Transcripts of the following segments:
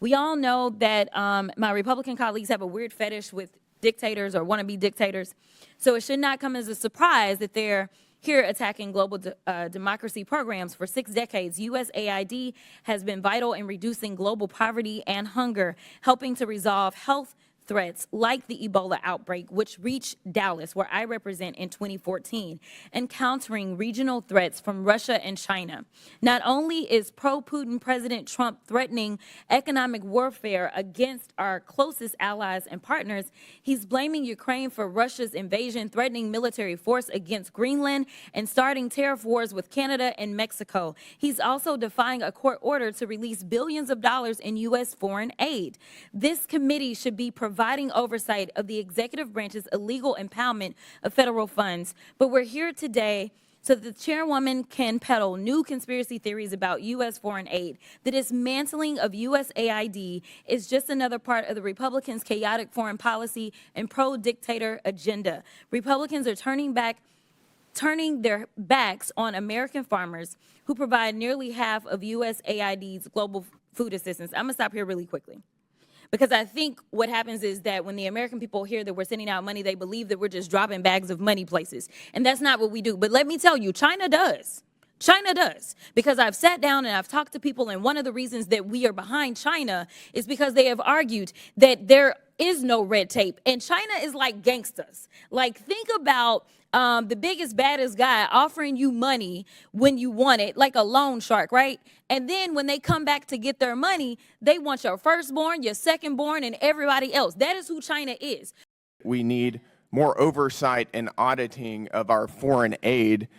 We all know that my Republican colleagues have a weird fetish with dictators or wannabe dictators. So it should not come as a surprise that they're here attacking global democracy programs. For 6 decades, USAID has been vital in reducing global poverty and hunger, helping to resolve health threats like the Ebola outbreak, which reached Dallas, where I represent, in 2014, and countering regional threats from Russia and China. Not only is pro-Putin President Trump threatening economic warfare against our closest allies and partners, he's blaming Ukraine for Russia's invasion, threatening military force against Greenland, and starting tariff wars with Canada and Mexico. He's also defying a court order to release billions of dollars in U.S. foreign aid. This committee should be providing oversight of the executive branch's illegal impoundment of federal funds. But we're here today so that the chairwoman can peddle new conspiracy theories about U.S. foreign aid. The dismantling of USAID is just another part of the Republicans' chaotic foreign policy and pro-dictator agenda. Republicans are turning their backs on American farmers who provide nearly half of USAID's global food assistance. I'm gonna stop here really quickly, because I think what happens is that when the American people hear that we're sending out money, they believe that we're just dropping bags of money places. And that's not what we do. But let me tell you, China does. China does. Because I've sat down and I've talked to people, and one of the reasons that we are behind China is because they have argued that there is no red tape. And China is like gangsters. Like, think about the biggest, baddest guy offering you money when you want it, like a loan shark, right? And then when they come back to get their money, they want your firstborn, your secondborn, and everybody else. That is who China is. We need more oversight and auditing of our foreign aid.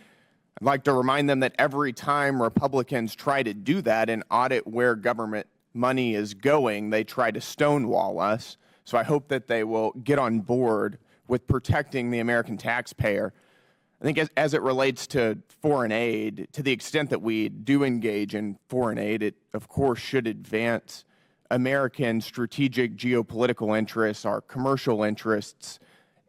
I'd like to remind them that every time Republicans try to do that and audit where government money is going, they try to stonewall us. So I hope that they will get on board with protecting the American taxpayer. I think as it relates to foreign aid, to the extent that we do engage in foreign aid, it of course should advance American strategic geopolitical interests, our commercial interests,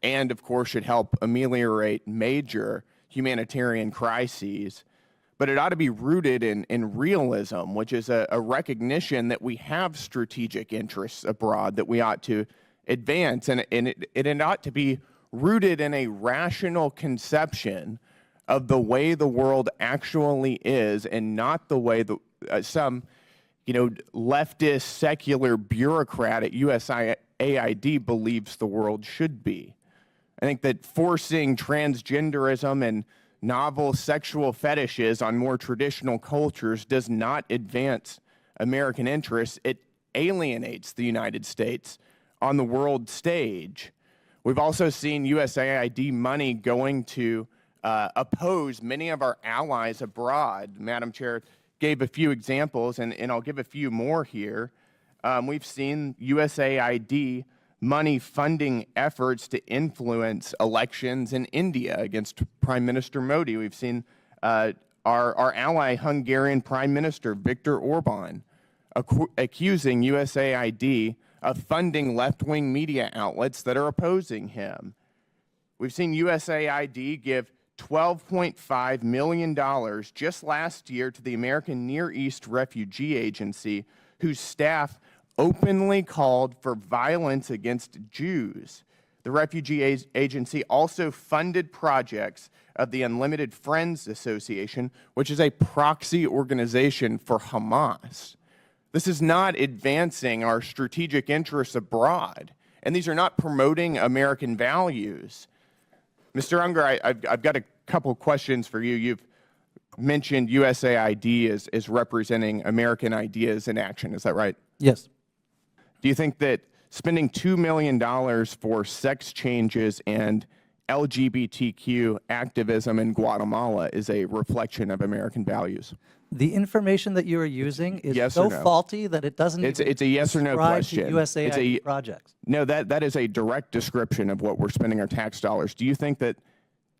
and of course should help ameliorate major humanitarian crises. But it ought to be rooted in realism, which is a recognition that we have strategic interests abroad that we ought to advance, and it ought to be rooted in a rational conception of the way the world actually is, and not the way that some leftist secular bureaucrat at USAID believes the world should be. I think that forcing transgenderism and novel sexual fetishes on more traditional cultures does not advance American interests. It alienates the United States on the world stage. We've also seen USAID money going to oppose many of our allies abroad. Madam Chair gave a few examples, and I'll give a few more here. We've seen USAID money funding efforts to influence elections in India against Prime Minister Modi. We've seen our ally Hungarian Prime Minister Viktor Orban accusing USAID of funding left-wing media outlets that are opposing him. We've seen USAID give $12.5 million just last year to the American Near East Refugee Agency, whose staff openly called for violence against Jews. The refugee agency also funded projects of the Unlimited Friends Association, which is a proxy organization for Hamas. This is not advancing our strategic interests abroad, and these are not promoting American values. Mr. Unger, I've got a couple questions for you. You've mentioned USAID as representing American ideas in action. Is that right? Yes. Do you think that spending $2 million for sex changes and LGBTQ activism in Guatemala is a reflection of American values? The information that you are using is yes so no? faulty that it doesn't it's a yes or no question. USAID projects. No, that is a direct description of what we're spending our tax dollars. Do you think that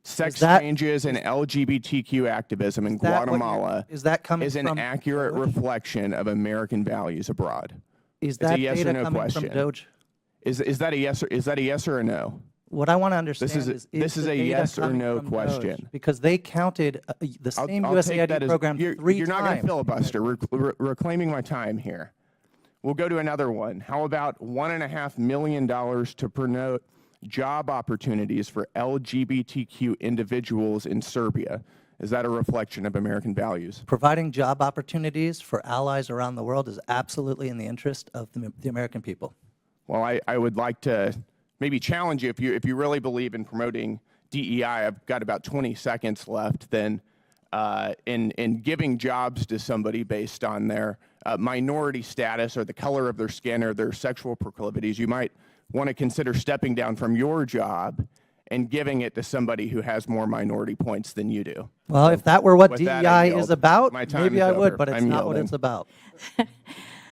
sex changes and LGBTQ activism in Guatemala is an accurate reflection of American values abroad? Is that a yes data or no coming question. from Doge? Is that a yes or a no? What I want to understand this is a yes or no question. Doge? Because they counted the same USAID program 3 times. You're not going to filibuster. We're reclaiming my time here. We'll go to another one. How about $1.5 million to promote job opportunities for LGBTQ individuals in Serbia? Is that a reflection of American values? Providing job opportunities for allies around the world is absolutely in the interest of the American people. Well, I would like to maybe challenge you if you really believe in promoting DEI. I've got about 20 seconds left. Then, in giving jobs to somebody based on their minority status or the color of their skin or their sexual proclivities, you might want to consider stepping down from your job and giving it to somebody who has more minority points than you do. Well, if that were what With that, I DEI is yield. about, My time maybe is I would, over. but it's I'm not what yielding. it's about.